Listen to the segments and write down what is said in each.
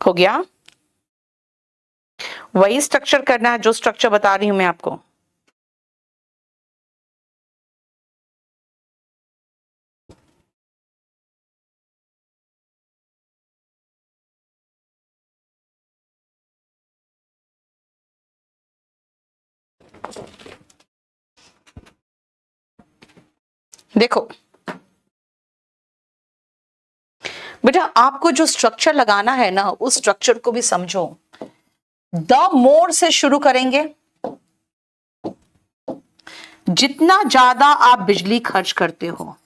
हो गया? वही स्ट्रक्चर करना है जो स्ट्रक्चर बता रही हूं मैं आपको। देखो बेटा, आपको जो स्ट्रक्चर लगाना है ना, उस स्ट्रक्चर को भी समझो। द मोर से शुरू करेंगे। जितना ज्यादा आप बिजली खर्च करते हो,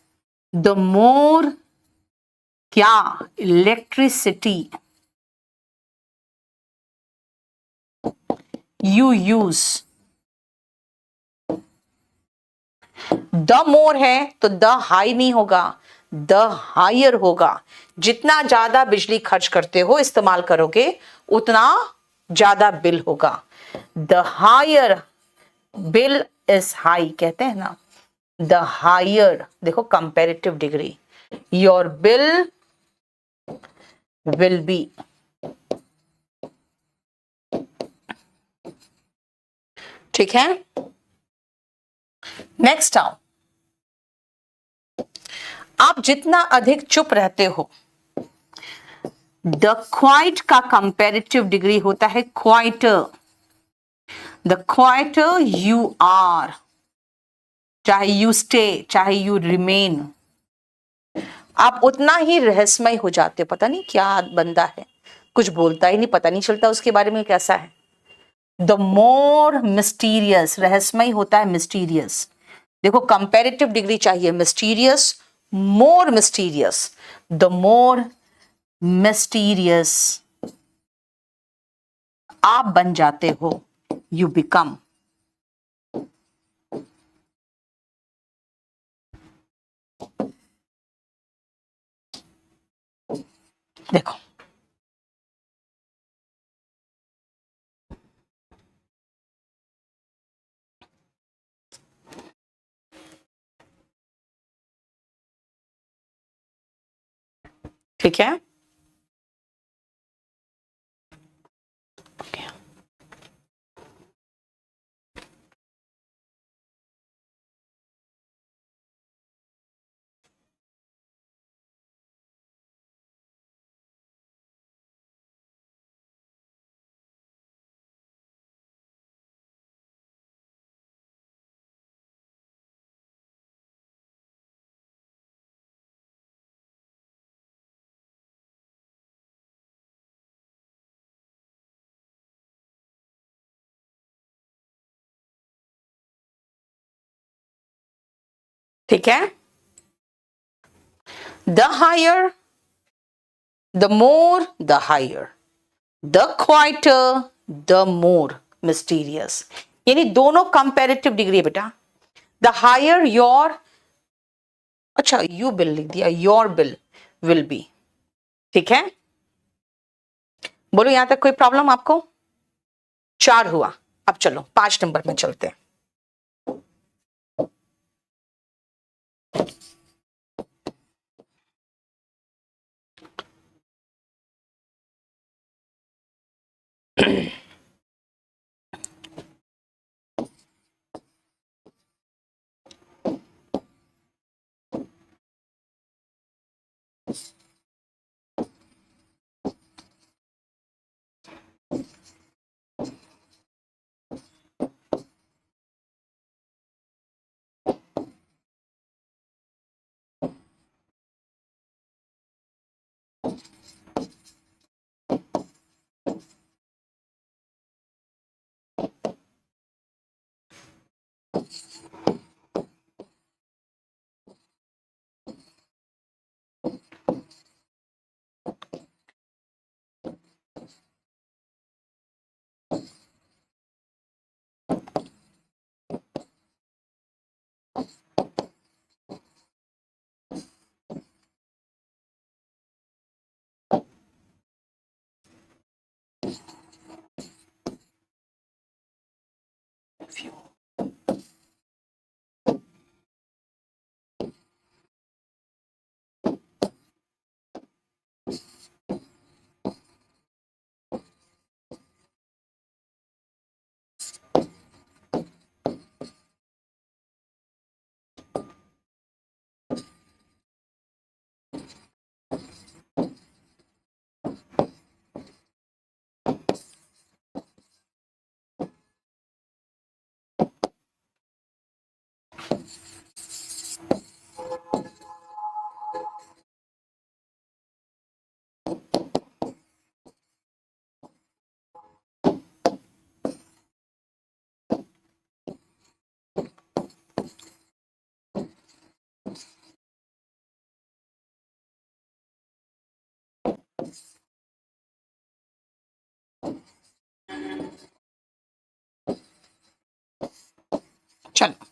द मोर क्या electricity you use. The more है तो द हाई नहीं होगा, द हायर होगा। जितना ज्यादा बिजली खर्च करते हो, इस्तेमाल करोगे, उतना ज्यादा बिल होगा। The higher bill is high कहते हैं ना, द हायर, देखो comparative degree, your bill will be. ठीक है, नेक्स्ट आओ। आप जितना अधिक चुप रहते हो, द क्वाइट का कंपैरेटिव डिग्री होता है quieter. The quieter you are, चाहे यू स्टे, चाहे यू रिमेन, आप उतना ही रहस्यमय हो जाते हो। पता नहीं क्या बंदा है, कुछ बोलता ही नहीं, पता नहीं चलता उसके बारे में कैसा है। द मोर मिस्टीरियस, रहस्यमय होता है मिस्टीरियस। देखो कंपैरेटिव डिग्री चाहिए, mysterious, more mysterious. The more mysterious आप बन जाते हो, यू बिकम। देखो ठीक है, ठीक है। The higher, the more, the higher, the quieter, the more mysterious, यानी दोनों कंपैरेटिव डिग्री है बेटा। द हायर योर, अच्छा यू बिल लिख दिया, योर बिल विल बी। ठीक है, बोलो यहां तक कोई प्रॉब्लम आपको? 4 हुआ, अब चलो 5 नंबर में चलते हैं। चलो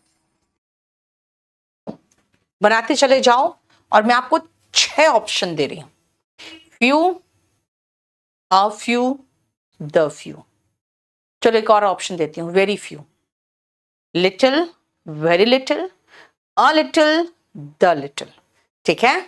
बनाते चले जाओ, और मैं आपको 6 ऑप्शन दे रही हूं। Few, a few, the few. चलो एक और ऑप्शन देती हूं, very few, little, very little, a little, the little. ठीक है,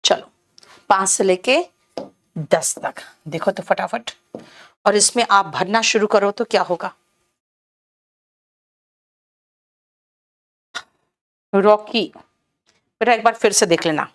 चलो 5 से लेके 10 तक देखो तो फटाफट, और इसमें आप भरना शुरू करो तो क्या होगा। रॉकी, बेटा एक बार फिर से देख लेना।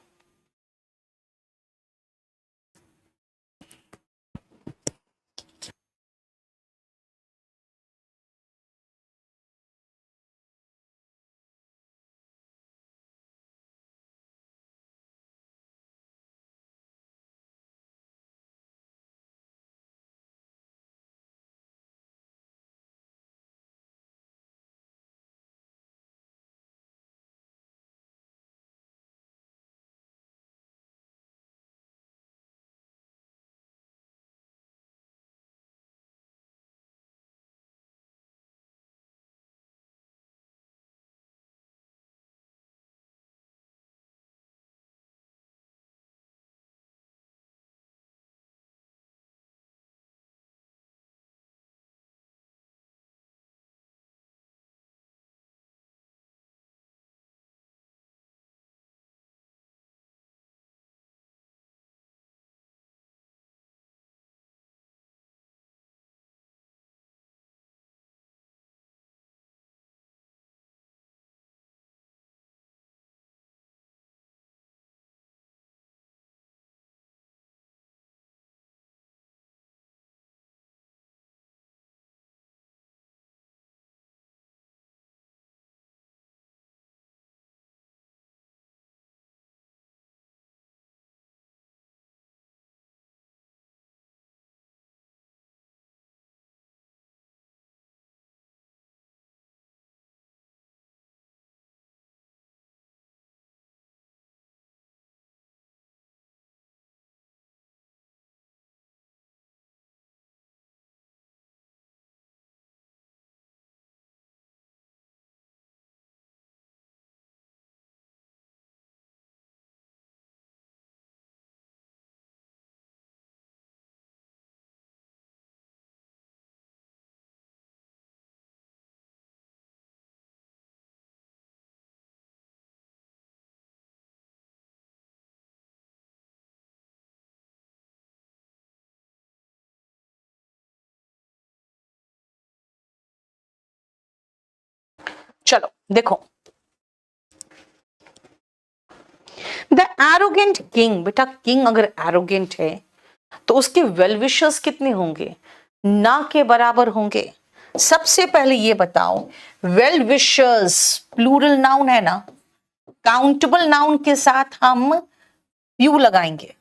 चलो देखो, द एरोगेंट किंग, बेटा किंग अगर एरोगेंट है तो उसके वेल विशर्स कितने होंगे, ना के बराबर होंगे। सबसे पहले ये बताओ, वेल विशर्स प्लूरल नाउन है ना, काउंटेबल नाउन के साथ हम फ्यू लगाएंगे,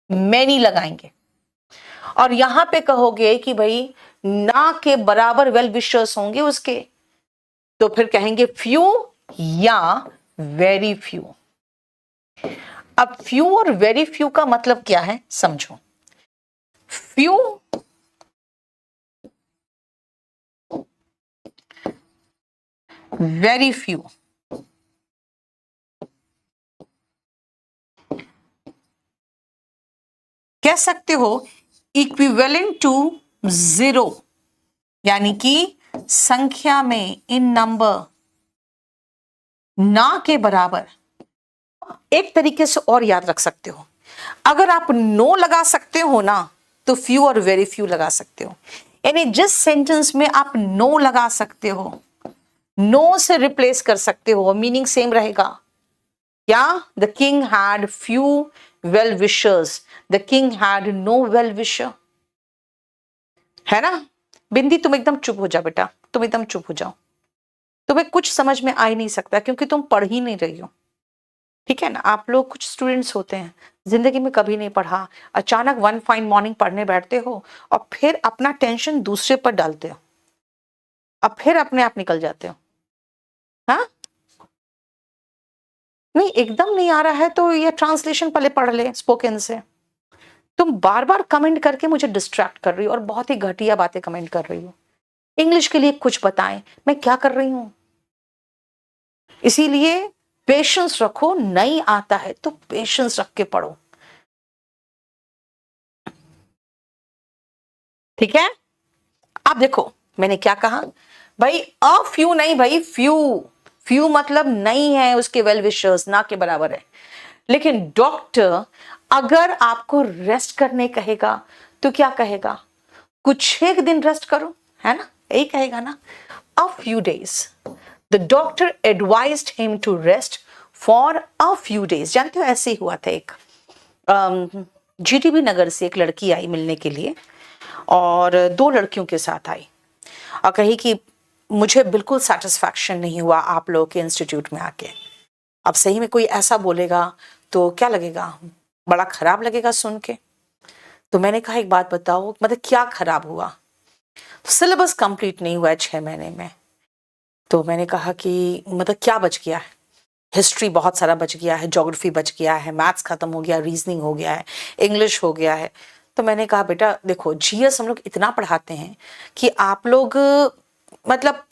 मैनी लगाएंगे, और यहां पे कहोगे कि भाई ना के बराबर वेल विशर्स होंगे उसके, तो फिर कहेंगे फ्यू या वेरी फ्यू। अब फ्यू और वेरी फ्यू का मतलब क्या है समझो। Few very few. कह सकते हो इक्विवेलेंट टू 0, यानी कि संख्या में, इन नंबर, ना के बराबर। एक तरीके से और याद रख सकते हो, अगर आप नो लगा सकते हो ना, तो फ्यू और वेरी फ्यू लगा सकते हो। यानी जिस सेंटेंस में आप नो लगा सकते हो, नो से रिप्लेस कर सकते हो, मीनिंग सेम रहेगा। क्या? The king had few well wishers, the king had no well wisher, है ना। बिंदी तुम एकदम चुप हो जाओ बेटा, तुम एकदम चुप हो जाओ, तुम्हें कुछ समझ में आ ही नहीं सकता क्योंकि तुम पढ़ ही नहीं रही हो, ठीक है ना। आप लोग कुछ स्टूडेंट्स होते हैं जिंदगी में कभी नहीं पढ़ा, अचानक वन फाइन मॉर्निंग पढ़ने बैठते हो और फिर अपना टेंशन दूसरे पर डालते हो, अब फिर अपने आप निकल जाते हो। हाँ, नहीं एकदम नहीं आ रहा है तो ये ट्रांसलेशन पहले पढ़ ले स्पोकन से। तुम बार बार कमेंट करके मुझे डिस्ट्रैक्ट कर रही हो और बहुत ही घटिया बातें कमेंट कर रही हो। इंग्लिश के लिए कुछ बताएं, मैं क्या कर रही हूं। इसीलिए पेशेंस रखो, नहीं आता है तो पेशेंस रख के पढ़ो, ठीक है। अब देखो मैंने क्या कहा भाई, अ फ्यू नहीं भाई, फ्यू। फ्यू मतलब नहीं है उसके वेल विशर्स, ना के बराबर है। लेकिन डॉक्टर अगर आपको रेस्ट करने कहेगा तो क्या कहेगा? कुछ एक दिन रेस्ट करो, है ना, यही कहेगा ना। A few days, the doctor advised him to rest for a few days. जानते हो ऐसे ही हुआ था, एक जीटीबी नगर से एक लड़की आई मिलने के लिए और दो लड़कियों के साथ आई और कही कि मुझे बिल्कुल सेटिस्फैक्शन नहीं हुआ आप लोगों के इंस्टीट्यूट में आके। अब सही में कोई ऐसा बोलेगा तो क्या लगेगा, बड़ा खराब लगेगा सुन के। तो मैंने कहा एक बात बताओ, मतलब क्या खराब हुआ? तो सिलेबस कंप्लीट नहीं हुआ है 6 महीने में। तो मैंने कहा कि मतलब क्या बच गया है? हिस्ट्री बहुत सारा बच गया है, ज्योग्राफी बच गया है, मैथ्स खत्म हो गया, रीजनिंग हो गया है, इंग्लिश हो गया है। तो मैंने कहा बेटा देखो, जीएस हम लोग इतना पढ़ाते हैं कि आप लोग मतलब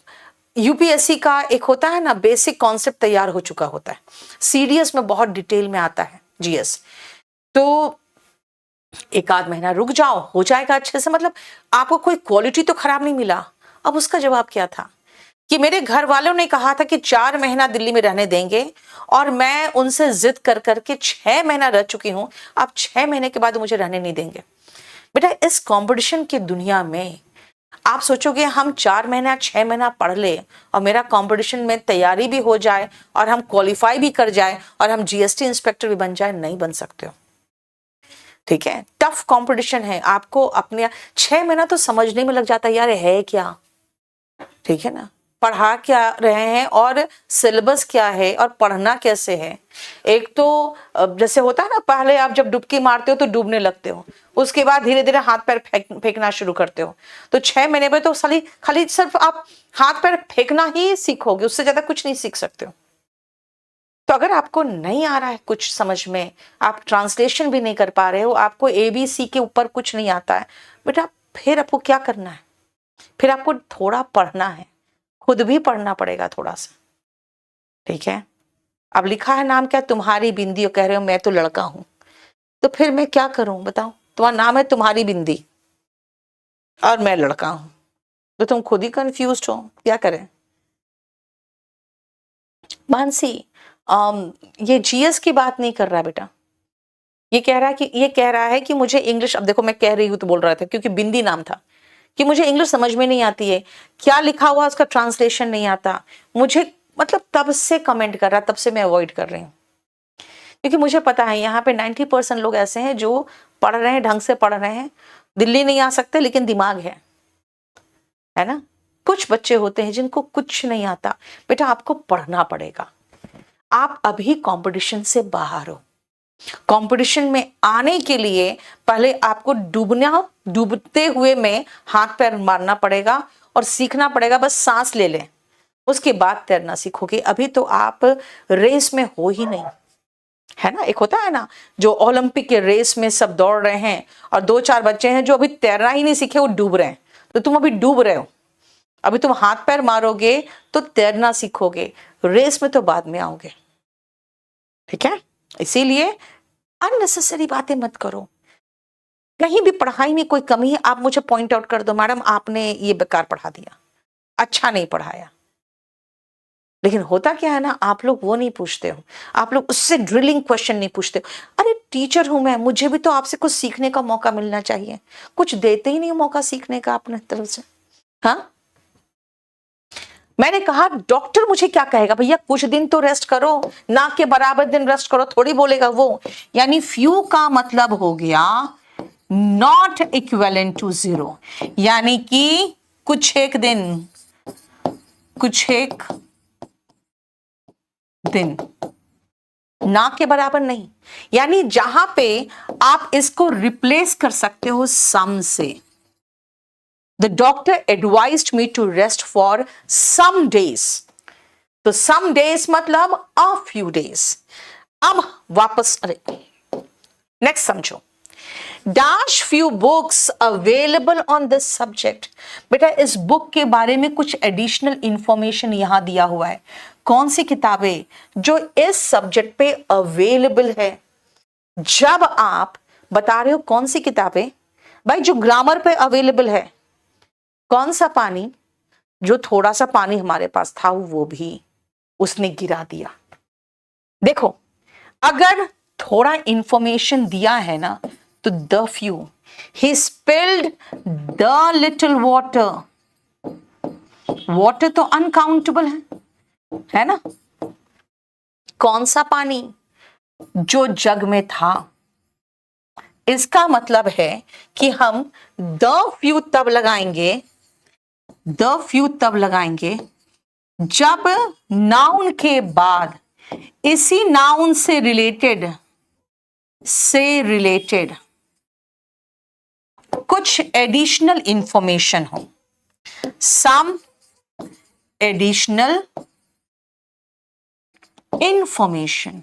यूपीएससी का एक होता है ना बेसिक कॉन्सेप्ट तैयार हो चुका होता है, सीडीएस में बहुत डिटेल में आता है जीएस। तो एक आध महीना रुक जाओ, हो जाएगा अच्छे से, मतलब आपको कोई क्वालिटी तो खराब नहीं मिला। अब उसका जवाब क्या था कि मेरे घर वालों ने कहा था कि 4 महीना दिल्ली में रहने देंगे और मैं उनसे जिद कर करके 6 महीना रह चुकी हूं, अब 6 महीने के बाद मुझे रहने नहीं देंगे। बेटा इस कंपटीशन की दुनिया में आप सोचोगे हम 4 महीना 6 महीना पढ़ ले और मेरा कंपटीशन में तैयारी भी हो जाए और हम क्वालिफाई भी कर जाए और हम जीएसटी इंस्पेक्टर भी बन जाए, नहीं बन सकते हो, ठीक है। टफ कंपटीशन है, आपको अपने 6 महीना तो समझने में लग जाता है यार है क्या, ठीक है ना, पढ़ा क्या रहे हैं और सिलेबस क्या है और पढ़ना कैसे है। एक तो जैसे होता है ना, पहले आप जब डुबकी मारते हो तो डूबने लगते हो, उसके बाद धीरे धीरे हाथ पैर फेंकना शुरू करते हो। तो 6 महीने में तो खाली सिर्फ आप हाथ पैर फेंकना ही सीखोगे, उससे ज्यादा कुछ नहीं सीख सकते हो। तो अगर आपको नहीं आ रहा है कुछ समझ में, आप ट्रांसलेशन भी नहीं कर पा रहे हो, आपको एबीसी के ऊपर कुछ नहीं आता है, बेटा फिर आपको क्या करना है? फिर आपको थोड़ा पढ़ना है, खुद भी पढ़ना पड़ेगा थोड़ा सा, ठीक है। अब लिखा है नाम क्या, तुम्हारी बिंदी, और कह रहे हो मैं तो लड़का हूं, तो फिर मैं क्या करूं बताओ? तुम्हारा नाम है तुम्हारी बिंदी और मैं लड़का हूं, तो तुम खुद ही कंफ्यूज हो, क्या करें। मानसी ये जीएस की बात नहीं कर रहा बेटा, ये कह रहा है कि मुझे इंग्लिश, अब देखो मैं कह रही हूं तो बोल रहा था क्योंकि बिंदी नाम था, कि मुझे इंग्लिश समझ में नहीं आती है, क्या लिखा हुआ उसका ट्रांसलेशन नहीं आता मुझे, मतलब तब से कमेंट कर रहा, तब से मैं अवॉइड कर रही हूँ। क्योंकि मुझे पता है यहाँ पे 90% लोग ऐसे हैं जो पढ़ रहे हैं, ढंग से पढ़ रहे हैं, दिल्ली नहीं आ सकते लेकिन दिमाग है ना। कुछ बच्चे होते हैं जिनको कुछ नहीं आता। बेटा आपको पढ़ना पड़ेगा, आप अभी कंपटीशन से बाहर हो, कंपटीशन में आने के लिए पहले आपको डूबते हुए में हाथ पैर मारना पड़ेगा और सीखना पड़ेगा, बस सांस ले लें उसके बाद तैरना सीखोगे। अभी तो आप रेस में हो ही नहीं, है ना। एक होता है ना जो ओलंपिक के रेस में सब दौड़ रहे हैं और 2-4 बच्चे हैं जो अभी तैरना ही नहीं सीखे, वो डूब रहे हैं, तो तुम अभी डूब रहे हो, अभी तुम हाथ पैर मारोगे तो तैरना सीखोगे, रेस में तो बाद में आओगे। ठीक है, इसीलिए अननेसेसरी बातें मत करो। कहीं भी पढ़ाई में कोई कमी है, आप मुझे पॉइंट आउट कर दो, मैडम आपने ये बेकार पढ़ा दिया, अच्छा नहीं पढ़ाया। लेकिन होता क्या है ना, आप लोग वो नहीं पूछते हो, आप लोग उससे ड्रिलिंग क्वेश्चन नहीं पूछते हो। अरे टीचर हूं मैं, मुझे भी तो आपसे कुछ सीखने का मौका मिलना चाहिए, कुछ देते ही नहीं मौका सीखने का अपने तरफ से। हाँ, मैंने कहा डॉक्टर मुझे क्या कहेगा, भैया कुछ दिन तो रेस्ट करो, ना के बराबर दिन रेस्ट करो, थोड़ी बोलेगा वो। यानी फ्यू का मतलब हो गया नॉट इक्विवेलेंट टू 0, यानी कि कुछ एक दिन, कुछ एक दिन, ना के बराबर नहीं। यानी जहां पे आप इसको रिप्लेस कर सकते हो सम से। The doctor advised me to rest for some days, तो सम डेज मतलब अ फ्यू डेज। अब वापस, अरे नेक्स्ट समझो, dash few books available on this subject. बेटा इस बुक के बारे में कुछ एडिशनल इंफॉर्मेशन यहां दिया हुआ है। कौन सी किताबें जो इस सब्जेक्ट पे अवेलेबल है? जब आप बता रहे हो कौन सी किताबें, भाई जो ग्रामर पे अवेलेबल है। कौन सा पानी, जो थोड़ा सा पानी हमारे पास था वो भी उसने गिरा दिया। देखो अगर थोड़ा इंफॉर्मेशन दिया है ना, तो the few, he spilled the little water, water तो अनकाउंटेबल है ना। कौन सा पानी, जो जग में था। इसका मतलब है कि हम द फ्यू तब लगाएंगे, द फ्यू तब लगाएंगे जब नाउन के बाद इसी नाउन से रिलेटेड कुछ एडिशनल इंफॉर्मेशन हो। सम एडिशनल इंफॉर्मेशन,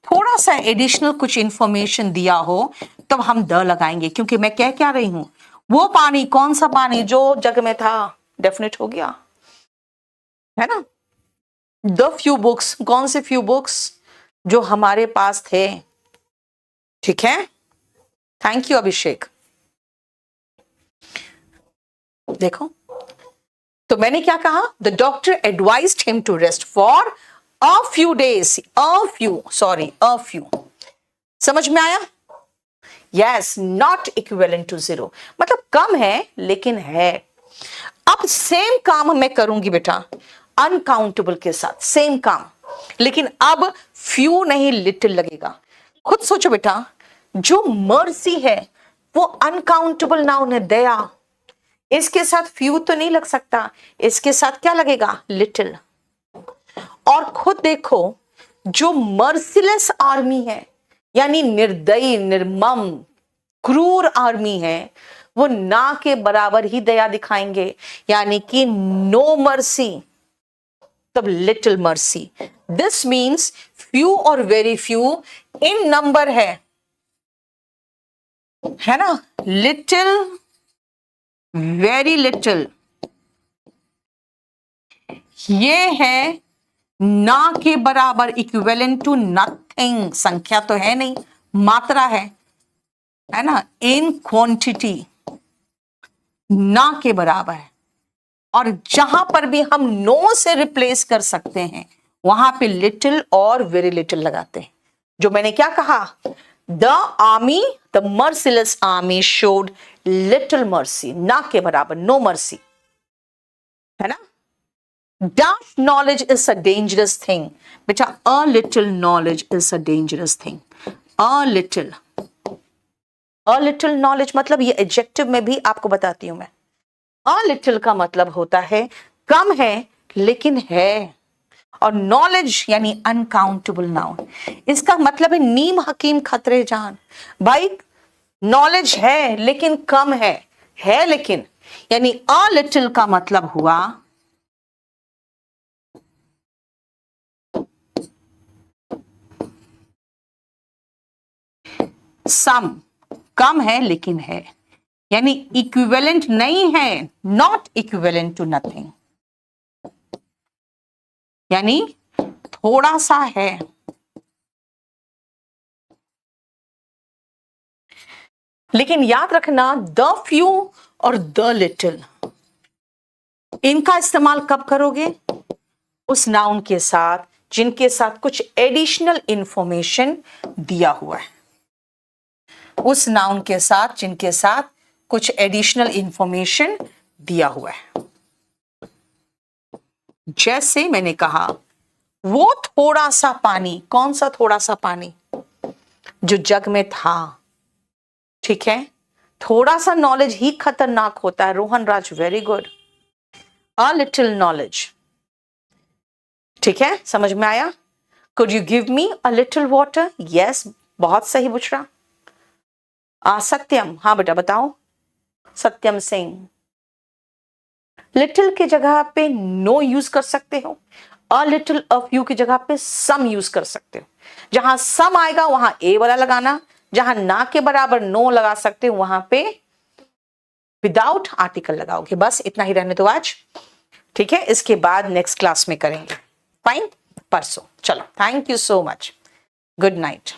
थोड़ा सा एडिशनल कुछ इंफॉर्मेशन दिया हो तब हम द लगाएंगे। क्योंकि मैं कह क्या रही हूं, वो पानी, कौन सा पानी जो जग में था, डेफिनेट हो गया है ना। द फ्यू बुक्स, कौन से फ्यू बुक्स, जो हमारे पास थे। ठीक है, थैंक यू अभिषेक। देखो तो मैंने क्या कहा, the doctor advised him to rest for a few days, a few, समझ में आया? यस, नॉट इक्विवेलेंट टू 0 मतलब कम है लेकिन है। अब सेम काम मैं करूंगी बेटा अनकाउंटेबल के साथ, सेम काम, लेकिन अब फ्यू नहीं लिटिल लगेगा। खुद सोचो बेटा, जो मर्सी है वो अनकाउंटेबल नाउन है, दया। इसके साथ फ्यू तो नहीं लग सकता, इसके साथ क्या लगेगा, लिटिल। और खुद देखो, जो मर्सिलेस आर्मी है, यानी निर्दयी, निर्मम, क्रूर आर्मी है, वो ना के बराबर ही दया दिखाएंगे, यानी कि नो मर्सी, तब little mercy. This means few और वेरी फ्यू इन नंबर है ना, लिटिल, वेरी लिटिल, ये है ना के बराबर, इक्विवेलेंट टू नथिंग, संख्या तो है नहीं, मात्रा है ना, इन क्वांटिटी, ना के बराबर है। और जहां पर भी हम नो से रिप्लेस कर सकते हैं वहां पे लिटिल और वेरी लिटिल लगाते हैं। जो मैंने क्या कहा, the army, the merciless army showed little mercy, ना के बराबर, नो मर्सी, है ना। Dash knowledge is a dangerous thing. बेटा a little knowledge is a dangerous thing. A little knowledge मतलब ये एडजेक्टिव में भी आपको बताती हूं मैं। A little का मतलब होता है कम है लेकिन है, और नॉलेज यानी अनकाउंटेबल नाउन, इसका मतलब है नीम हकीम खतरे जान। भाई नॉलेज है लेकिन कम है लेकिन, यानी a little का मतलब हुआ सम, कम है लेकिन है, यानी इक्विवेलेंट नहीं है, नॉट इक्विवेलेंट टू नथिंग, यानी थोड़ा सा है। लेकिन याद रखना द फ्यू और द लिटिल, इनका इस्तेमाल कब करोगे? उस नाउन के साथ जिनके साथ कुछ एडिशनल इंफॉर्मेशन दिया हुआ है, उस नाउन के साथ जिनके साथ कुछ एडिशनल इंफॉर्मेशन दिया हुआ है। जैसे मैंने कहा वो थोड़ा सा पानी, कौन सा थोड़ा सा पानी? जो जग में था, ठीक है। थोड़ा सा नॉलेज ही खतरनाक होता है। Rohan Raj, very good. A little knowledge, ठीक है, समझ में आया? Could you give me a little water? Yes, बहुत सही बुचड़ा। सत्यम, हाँ बेटा बताओ। सत्यम सिंह, लिटिल की जगह पे नो यूज कर सकते हो, अ लिटिल ऑफ यू की जगह पे सम यूज कर सकते हो। जहां सम आएगा वहां ए वाला लगाना, जहां ना के बराबर नो लगा सकते हो वहां पे विदाउट आर्टिकल लगाओगे। बस इतना ही रहने दो आज, ठीक है। इसके बाद नेक्स्ट क्लास में करेंगे, फाइन, परसों। चलो, thank you so much, good night.